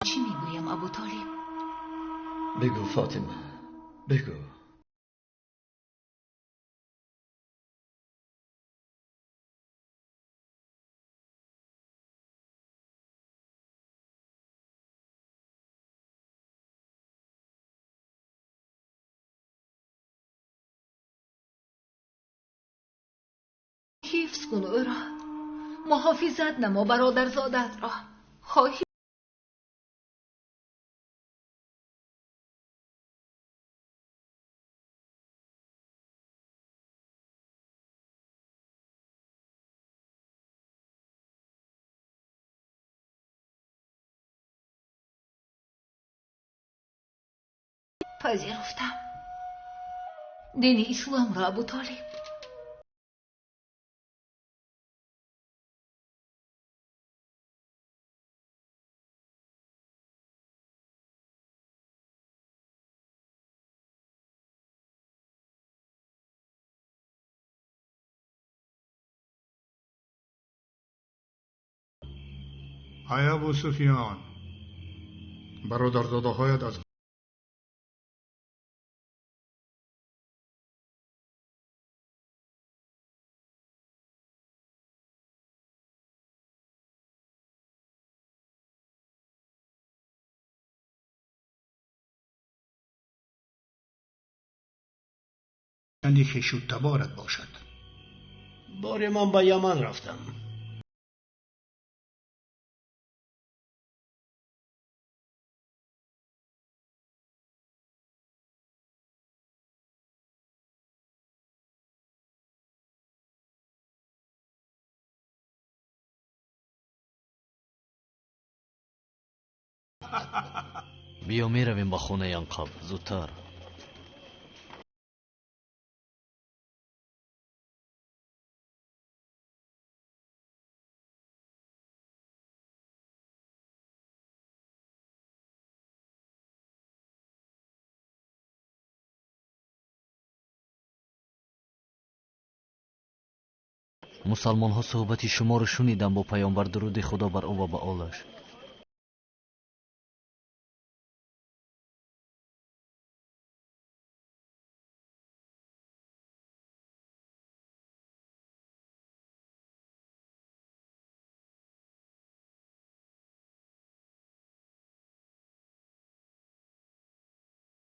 چی میگویم ابو طالب؟ بگو فاطمه، بگو. حفظ کن او را، محافظت نما برادرزادت را. خواهی پذیرفتم دین اسلام را ابو طالب. ای ابو سفیان، برادرزاده‌هایت از چندی خویش و تبارت باشد. بار من به یمن رفتم. بیا می رویم با خونه ینقب زودتر. مسلمان ها صحبتی شما رو شنیدم با پیامبر درود خدا بر او و به آلش.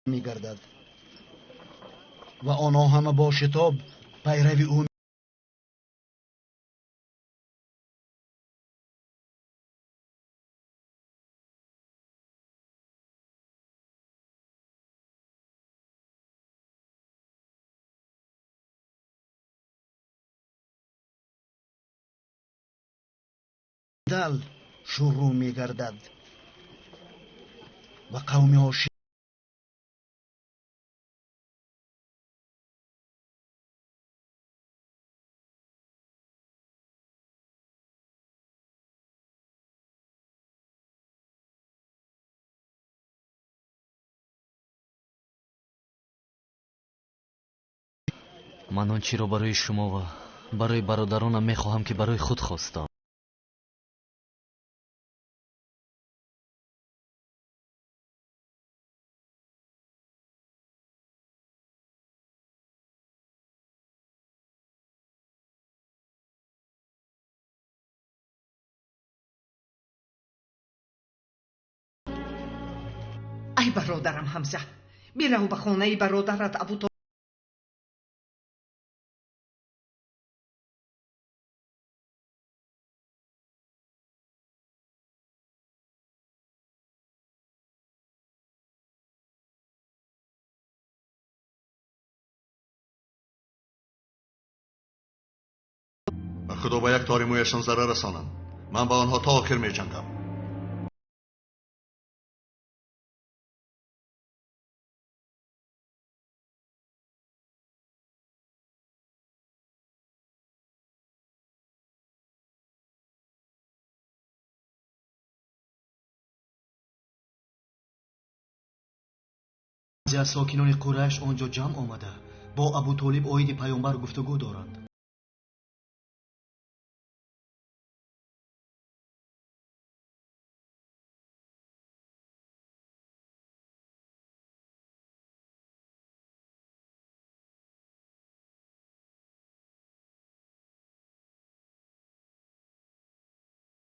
میگردد و آنها همه با شتاب پیروی او. دل شروع میگردد و قوم هاشم من آنچی را برای شما و برای برادرانم میخواهم که برای خود خواستم. ای برادرم حمزه، برو به خانه برادرت ابو طالب. خدا به یک تار مویشان ضرر رسانم. من با آنها تا آخر می جنگم. بعضی از ساکنان قریش آنجا جمع آمده با ابو طالب عاید پیامبر گفتگو دارند.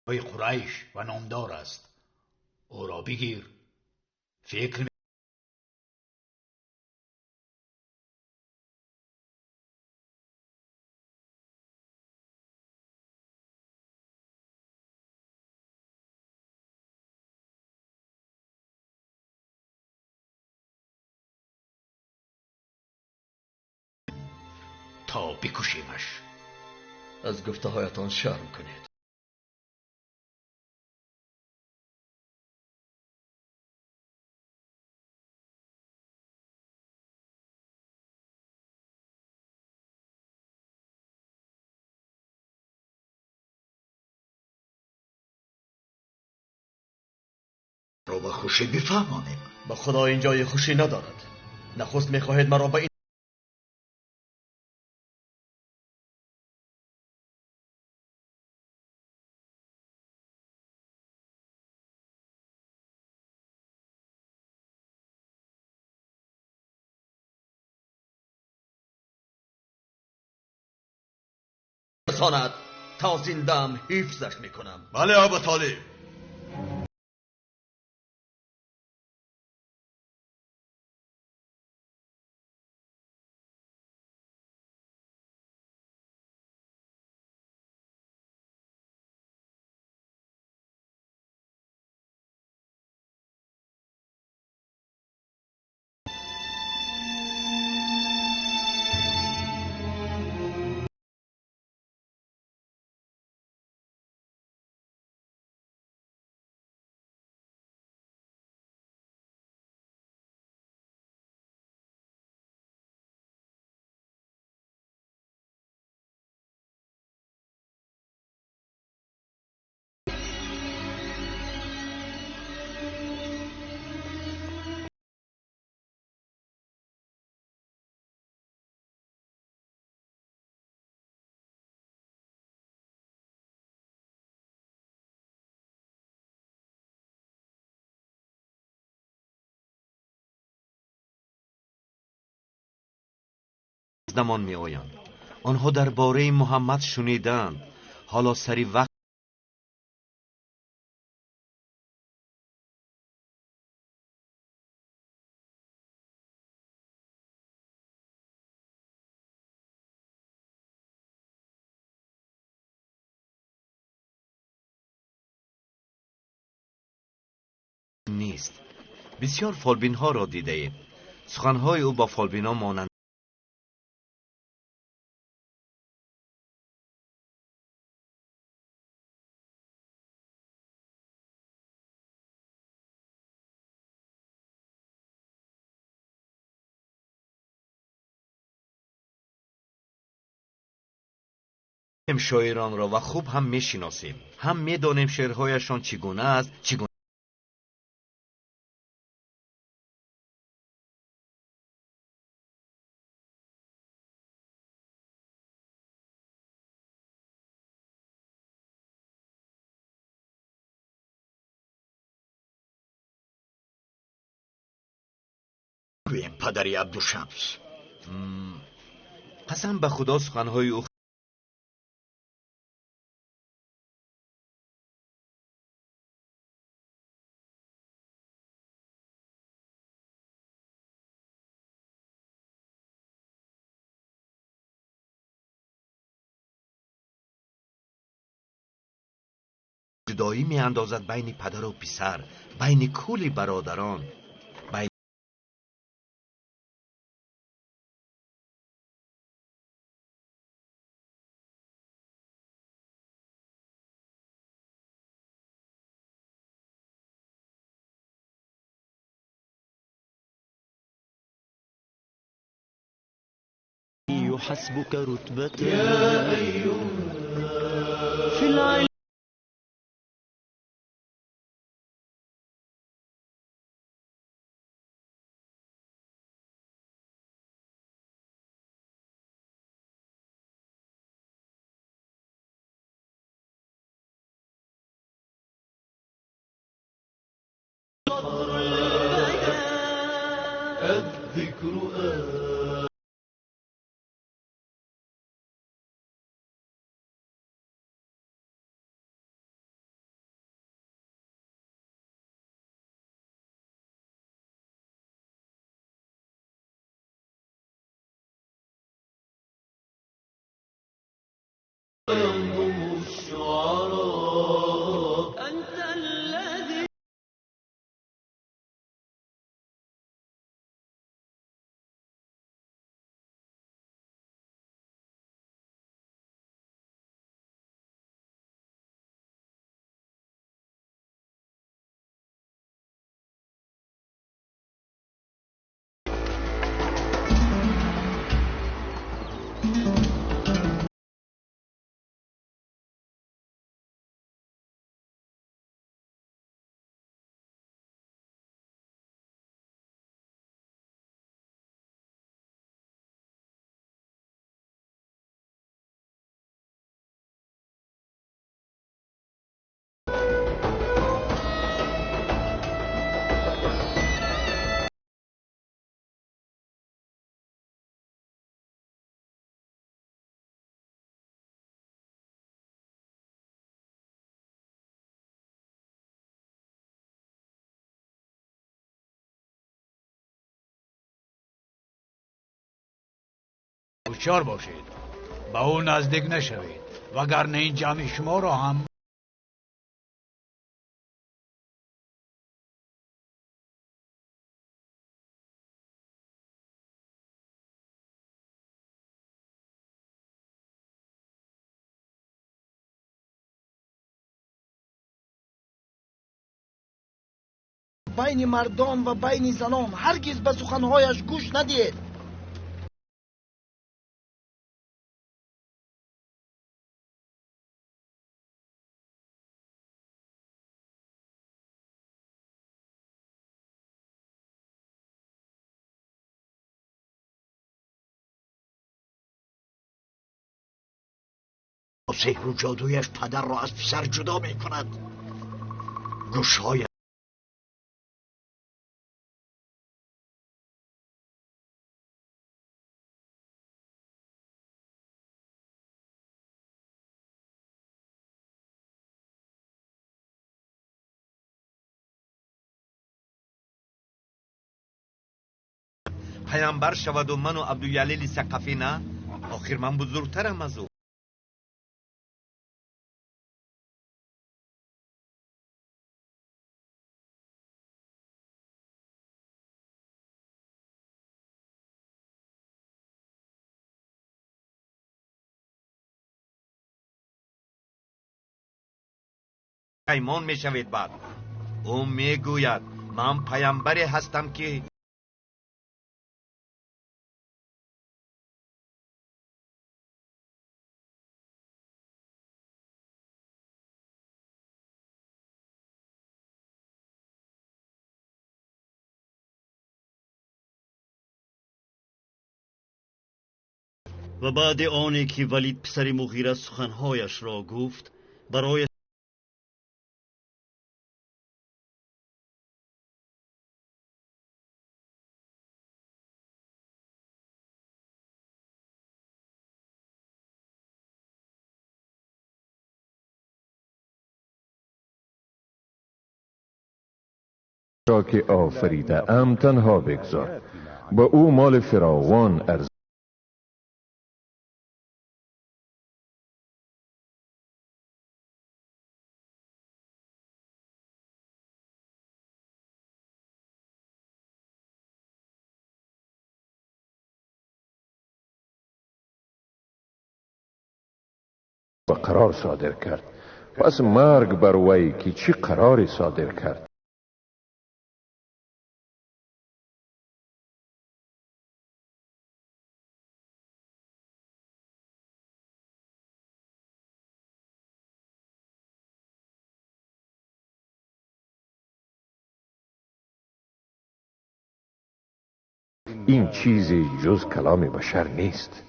قریش و نامدار است. او را بگیر. فکر تا بکشیمش. از گفته هایتان شرم کنید. رو به خوشی بفهمانیم. به خدا این جای خوشی ندارد. نخست میخواهید مرا به این رساند. تا زندم حفظش میکنم. بله ابا طالب. نمان می آیند. آنها درباره محمد شنیدند. حالا سری وقت نیست. بسیار فالبین ها را دیده اید. سخنهای او با فالبین ها مانند شاعران را و خوب هم میشناسیم. هم میدانیم شعرهایشان چگونه است، چگونه گویم پدری عبدالشمس. قسم به خدا سخنهای او جدایی می اندازد بین پدر و پسر، بین کل برادران، بین حسبك رتبة يا أيها في العلم الذكر هوشیار باشید، به او نزدیک نشوید وگرنه این جمع شما را هم بین مردان و بین زنان هرگز به سخنهایش گوش ندید. سحر و جادویش پدر را از پسر جدا می کند. گوشهای پیامبر شود و من و عبدالجلیل ثقفی نه؟ آخر من بزرگترم از او. پیمان می شوید. بعد او می گوید من پیامبری هستم که و بعد آنی که ولید پسر مغیره سخنهایش را گفت برای را که آفریده ام تنها بگذار، با او مال فراوان ارز و قرار صادر کرد. پس مرگ بر وی که چی قراری صادر کرد. این چیزی جز کلام بشر نیست.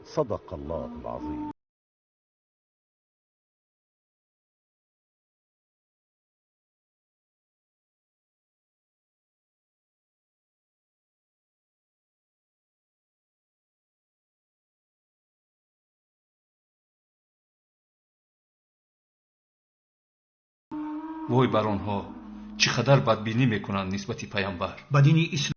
صدق الله العظیم. وای بر آنها چقدر بدبینی میکنند نسبت پیامبر. به دین اسلام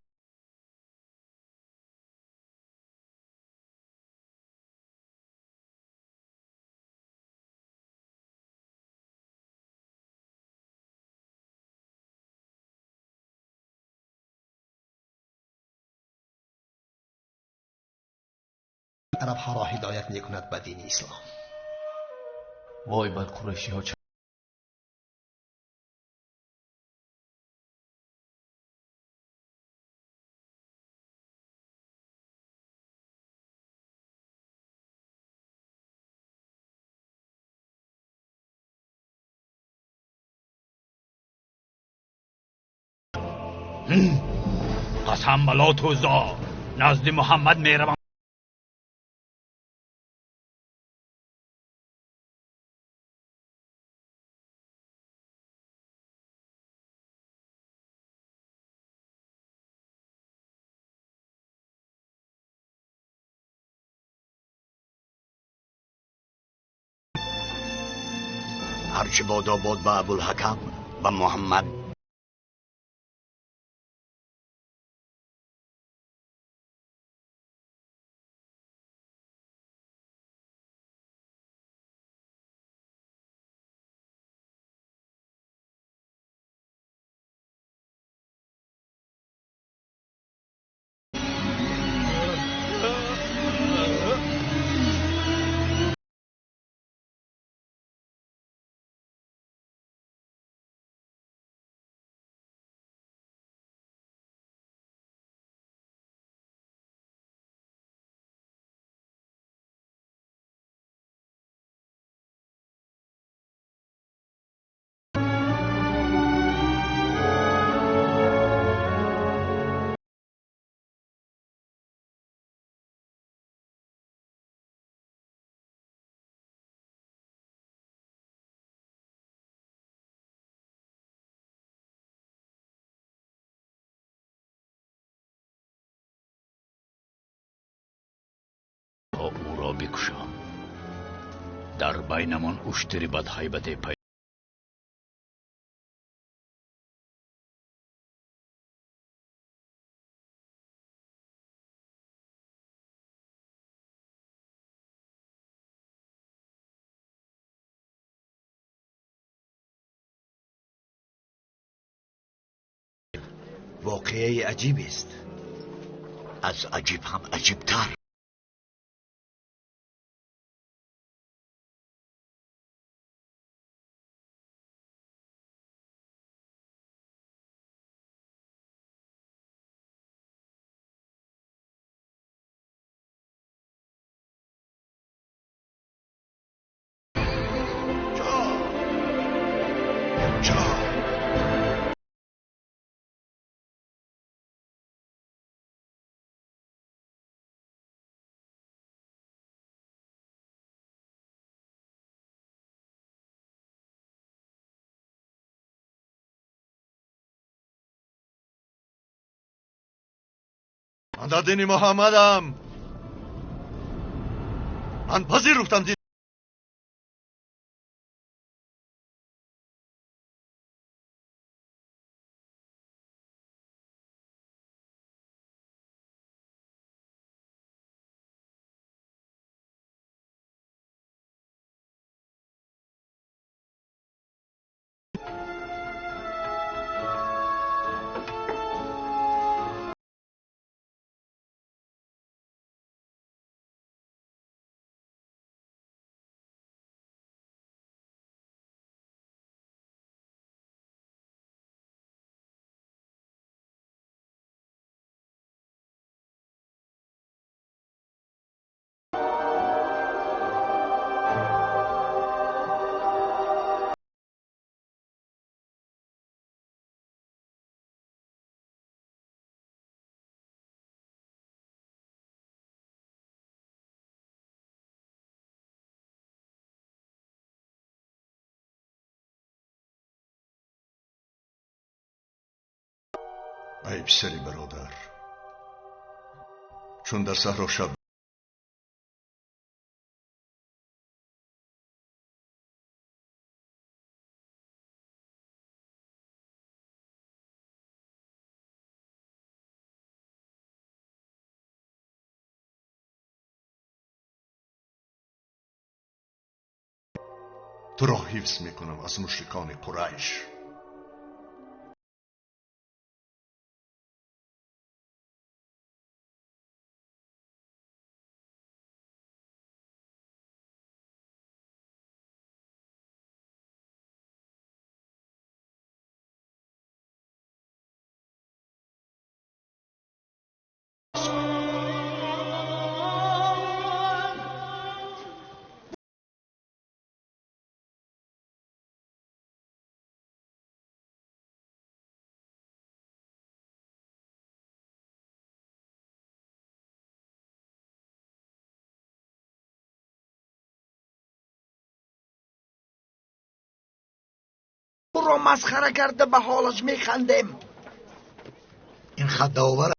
عرب ها را هدایت می کند به دین اسلام. وای بر قریشی ها قسم بلا توزا نزد محمد میروم. هرچی بادا باد به ابوالحکم و محمد. تا او را بکشم. در بینمان اشتری بدهیبت پیدا. واقعه عجیب است. از عجیب هم عجیبتر. من در دین محمدم. من پذیرفتم دین. ای پسری برادر، چون در صحرا شب تو را حفظ میکنم از مشرکان قریش. او را مسخره کرده به حالش میخندیم. این خداور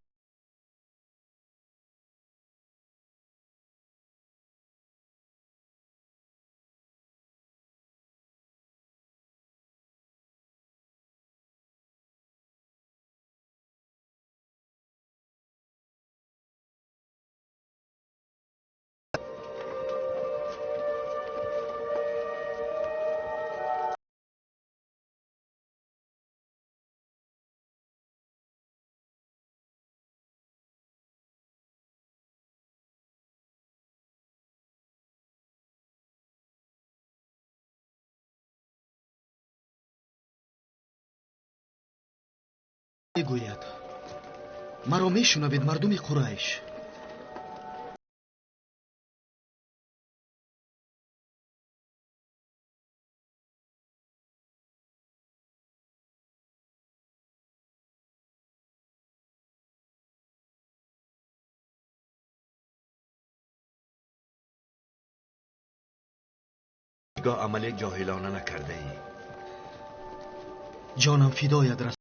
میگوید مرا میشنوید مردم قریش. گاه عمل جاهلانه نکرده ای. جانم فدایت رسول.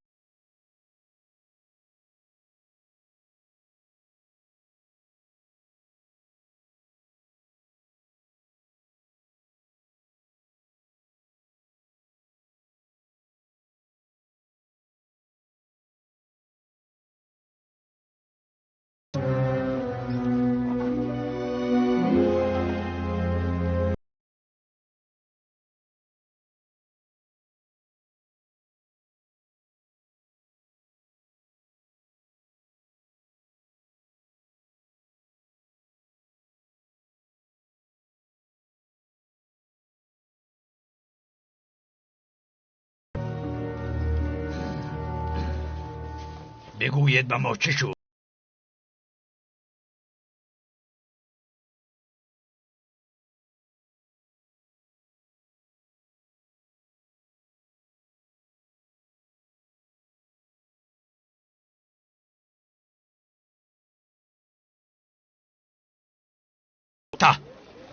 بگوید به ما چه شد.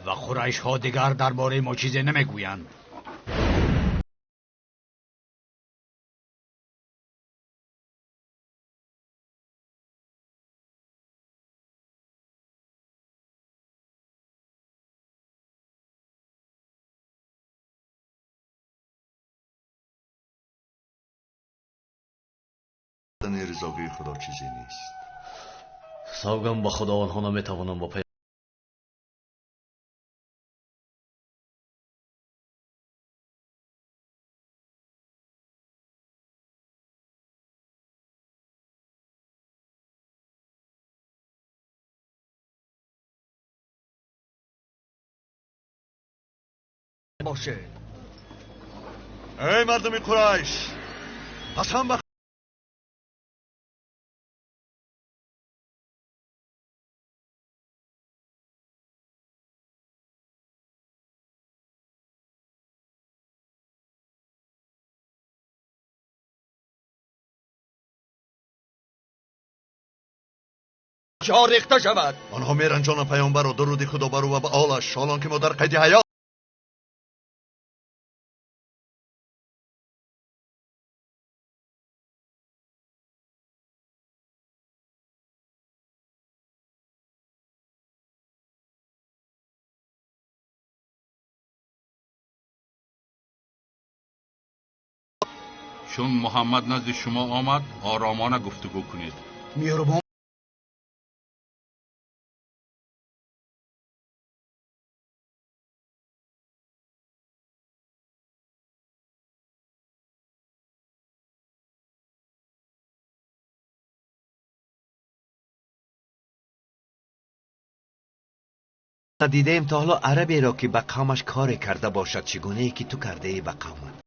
و قریش ها دیگر درباره ما چیزی نمیگویند. رضاوی خدا چیزی نیست. سوگم به خدا آنها نمیتوانم با باشه. ای مردم قریش، قسم به جا ریخته شود. آنها میرن جان پیامبر و درود خدا بر او و به آلش، حالان که ما در قید حیات. چون محمد نزد شما آمد آرامانه گفتگو کنید. مهربان ندیدیم تا حالا عربی را که به قومش کار کرده باشد چگونه ای که تو کرده ای به قومت.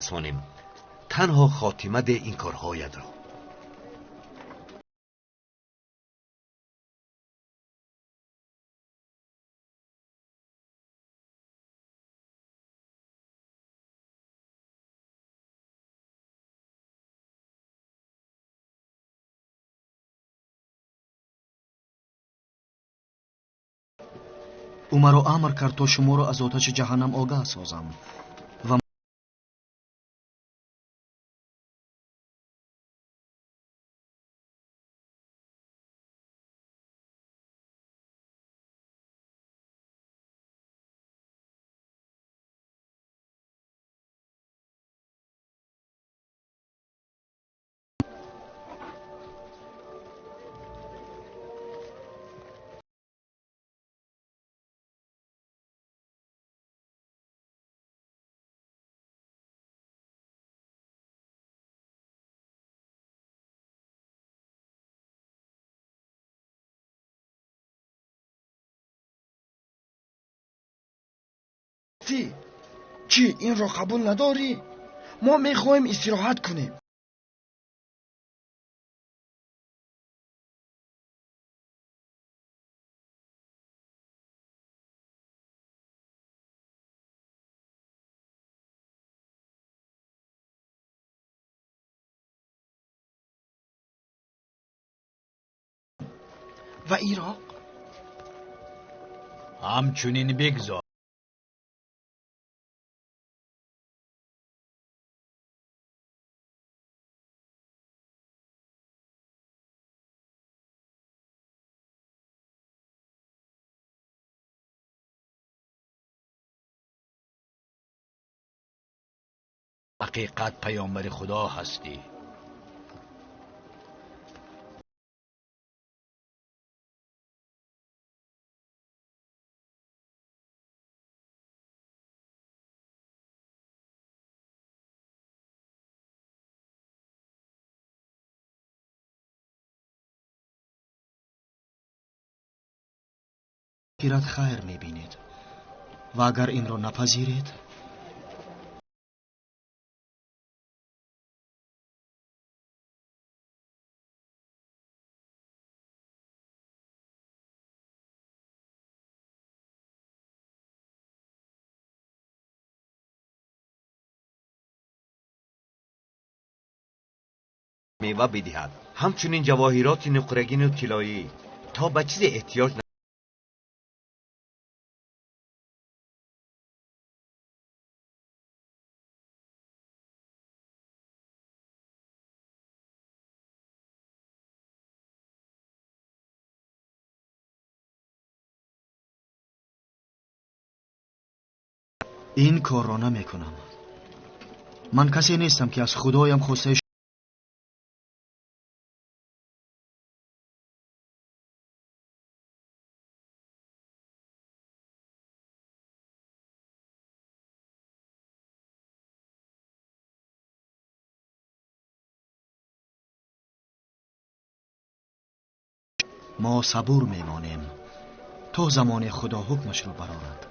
سوانیم تنها خاتمه ده این کارهایت را. او مرا امر کرد تا شما را از آتش جهنم آگاه سازم و چی این را قبول نداری؟ ما میخوایم استراحت کنیم. و عراق همچنین بگذار. حقیقت پیامبر خدا هستی. آخرت خیر میبینید و اگر این را نپذیرید میوه بدهد، همچنین جواهرات نقرگین و طلایی تا به چیز احتیاج این کار را نمیکنم. من کسی نیستم که از خدایم خواسته ما صبور میمانیم تا زمان خدا حکمش را برآورد.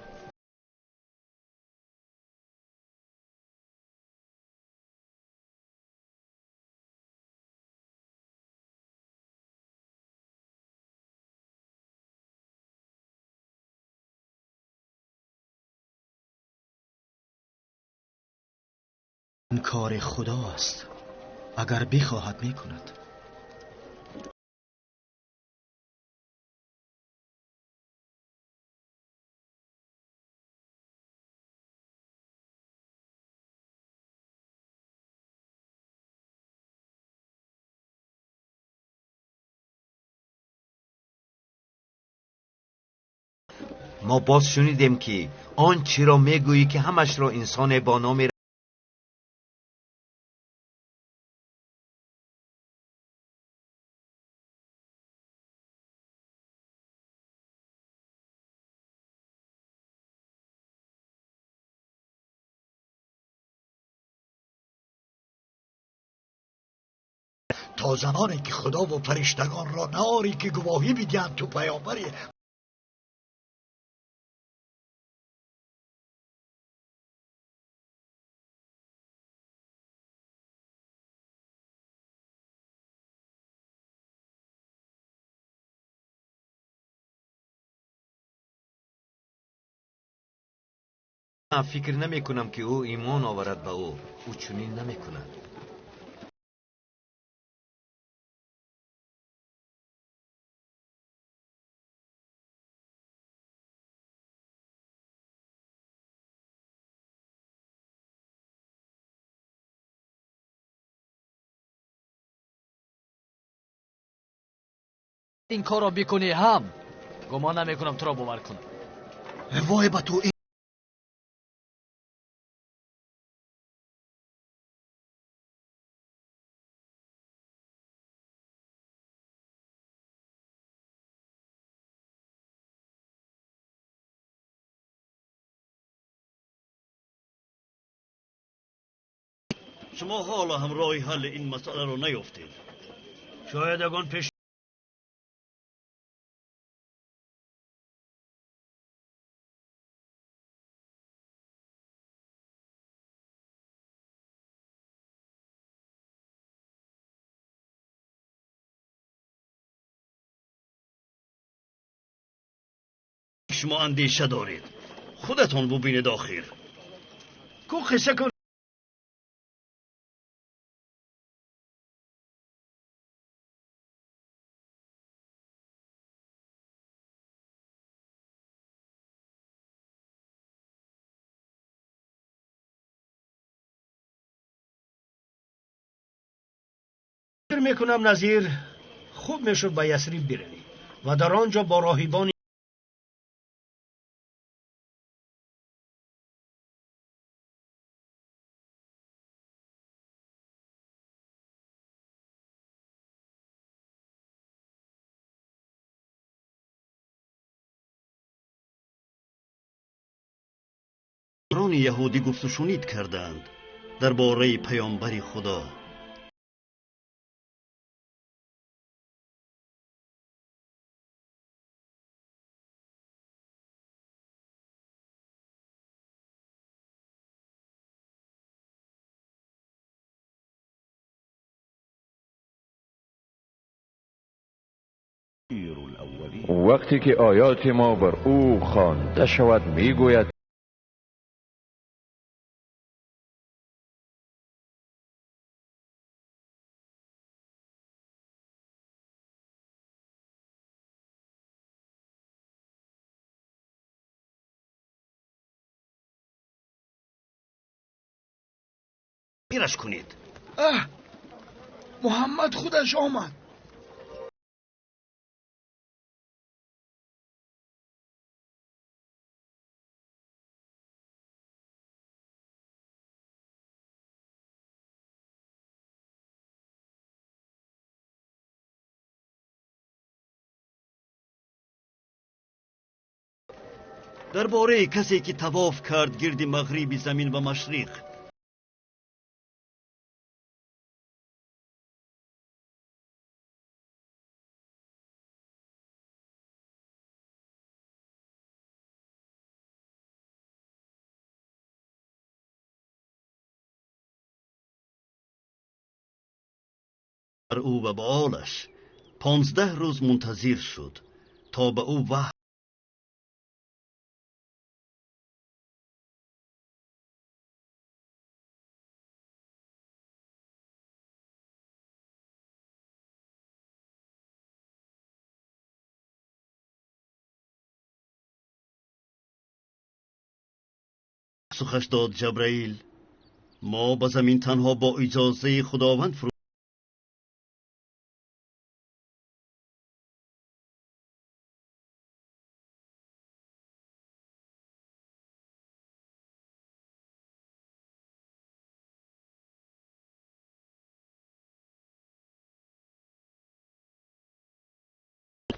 این کار خدا است، اگر بخواهد میکند. ما باز شنیدیم که آنچه را میگویی که همش را انسان با نام تا زمانی که خدا و فرشتگان را ناری که گواهی میدهند تو پیامبری، من فکر نمی کنم که او ایمان آورد به او چنین نمی کند. این کار را بکنی هم گمان نمیکنم تو را باور کنم. وای به تو. شما حالا هم راه حل این مسئله رو نیافتید. شاید اگان پیش شما اندیشه دارید. خودتان ببینید آخر. کو قصه کن. فکر میکنم نظیر خوب میشد به یثرب بروی و در آنجا با راهبان یهودی گفت و شنید کردند درباره پیامبر خدا. وقتی که آیات ما بر او خوانده شود میگوید میرش کنید. محمد خودش آمد. درباره کسی که طواف کرد گرد مغربی زمین و مشرق، او و با آلش 15 روز منتظر شد تا به او وحی سخش داد. جبرائیل: ما به زمین تنها با اجازه خداوند فرو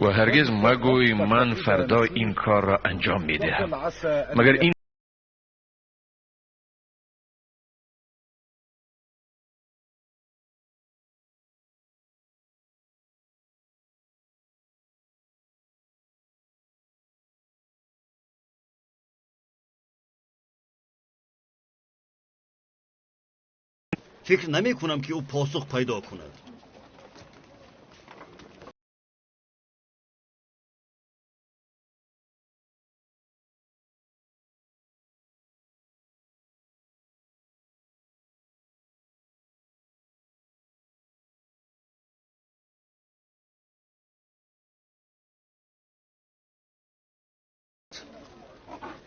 و هرگز مگوی من فردا این کار را انجام میدهم، مگر این فکر نمی کنم که او پاسخ پیدا کند.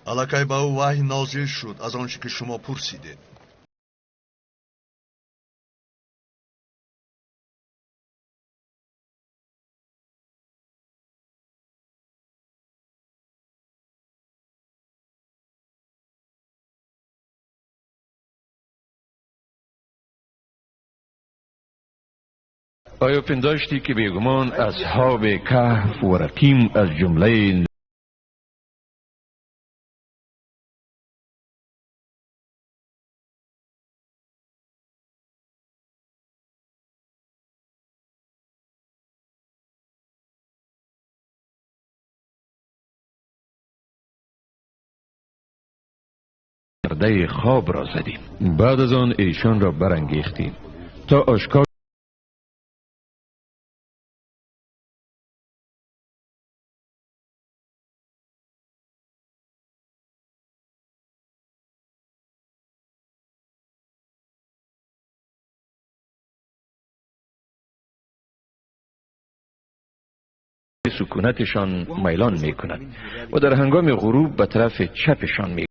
الکی به او وحی نازل شد از آنچه که شما پرسیدید. آیا پنداشتی که بیگمان اصحاب کهف و رقیم از جمله پرده خواب را زدیم، بعد از آن ایشان را برانگیختیم تا آشکار سکونتشان میلان می کند و در هنگام غروب به طرف چپشان می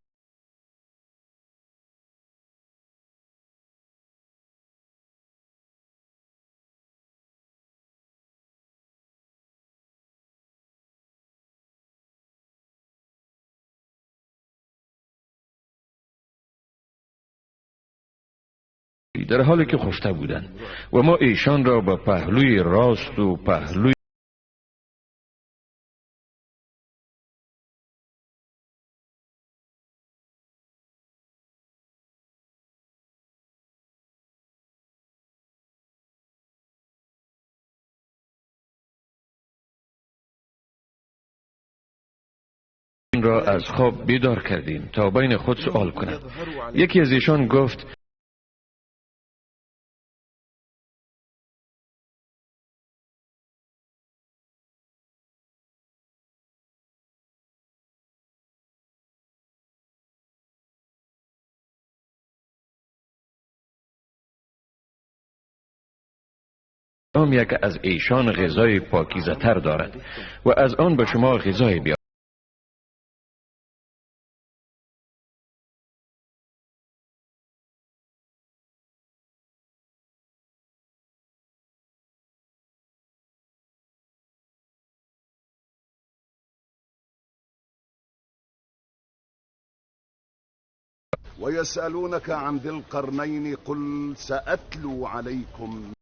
در حالی که خفته بودند و ما ایشان را به پهلوی راست و پهلوی را از خواب بیدار کردیم تا بین خود سؤال کنند. یکی از ایشان گفت: کدام یک از ایشان غذای پاکیزه تر دارد و از آن به شما غذای بیاورد. ويسألونك عن ذي القرنين قل سأتلو عليكم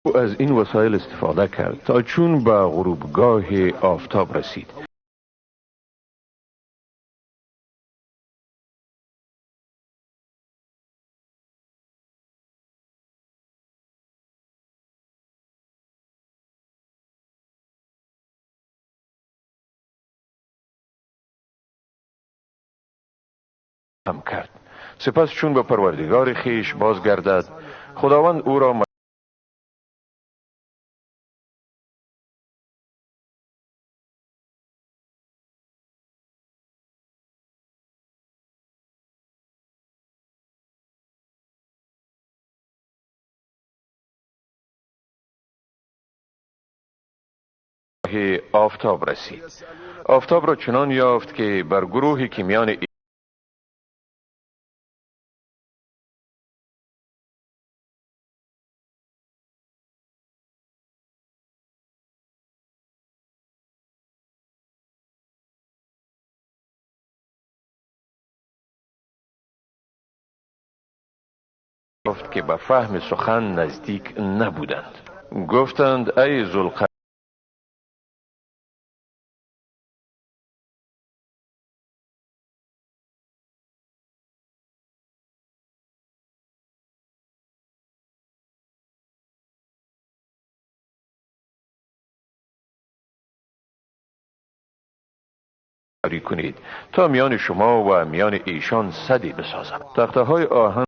او از این وسایل استفاده کرد تا چون به غروبگاه آفتاب رسید هم کرد. سپس چون به پروردگار خیش بازگردد خداوند او را آفتاب رسید. آفتاب را چنان یافت که بر گروهی که میان گفت که به فهم سخن نزدیک نبودند. گفتند ای ذوالقرنین کنید تا میان شما و میان ایشان سدی بسازم. تخته های آهن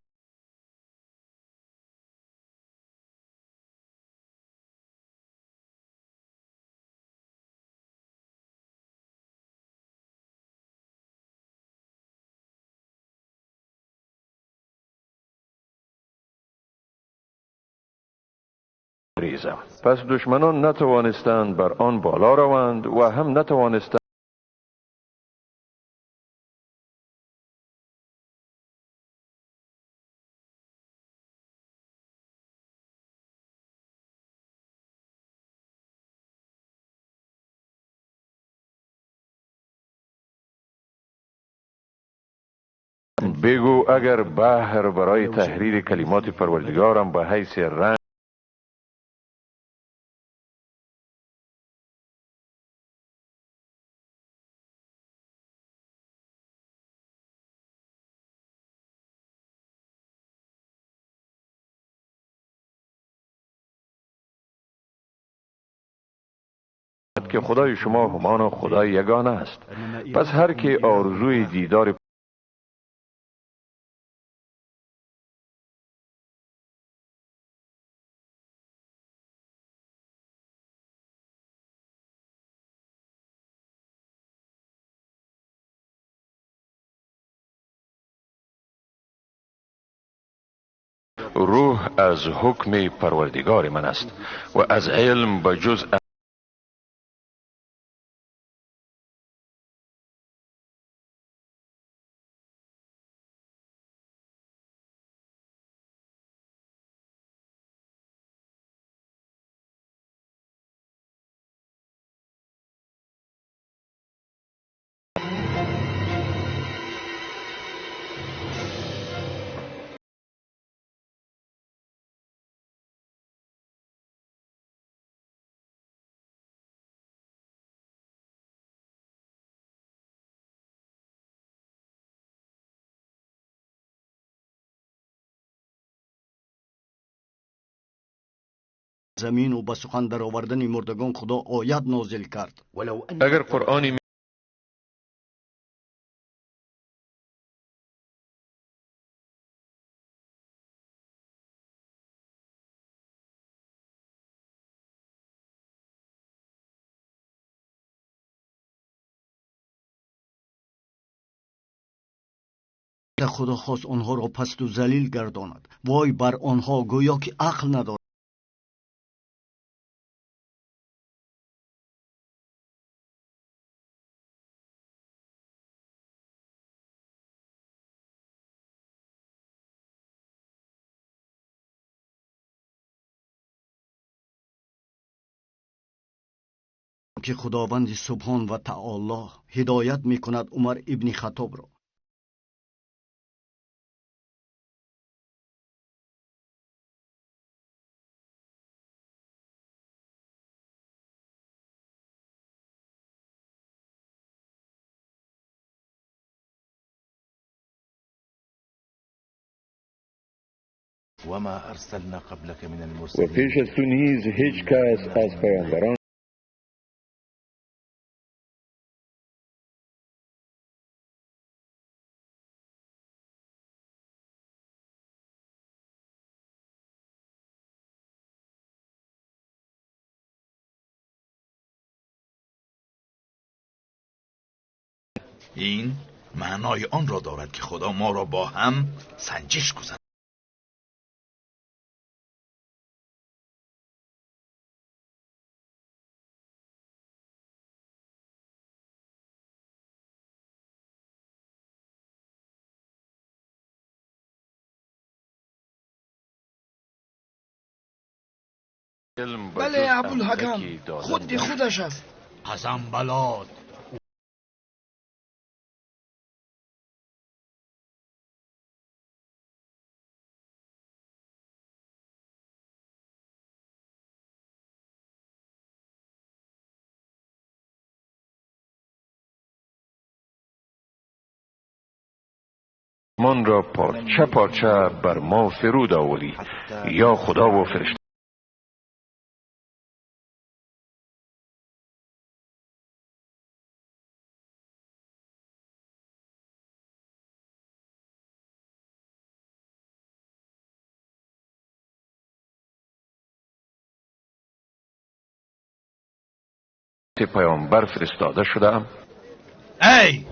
ریزم. پس دشمنان نتوانستند بر آن بالا روند و هم نتوانستند بگو اگر بحر برای تحریر کلمات پروردگارم به حیث رنگ که خدای شما همان خدای یگانه است. پس هر که آرزوی دیدار روح از حکم پروردگار من است و از علم به جز زمین و به سخن در آوردن مردگان خدا آیت نازل کرد. اگر قرآنی خدا خواست آنها را پست و ذلیل گرداند. وای بر آنها گویا که عقل ندارد. که خداوند سبحان و تعالی هدایت می کند عمر ابن خطاب را. و پیش از تو نیز هیچ کس از پیامبران این معنای آن را دارد که خدا ما را با هم سنجش گذارد. بله ابوالحکم، خودش است. قسم بلاد. من را پارچه پارچه بر ما فرود آوری، یا خدا و فرشته. پیامبر فرستاده شدم. ای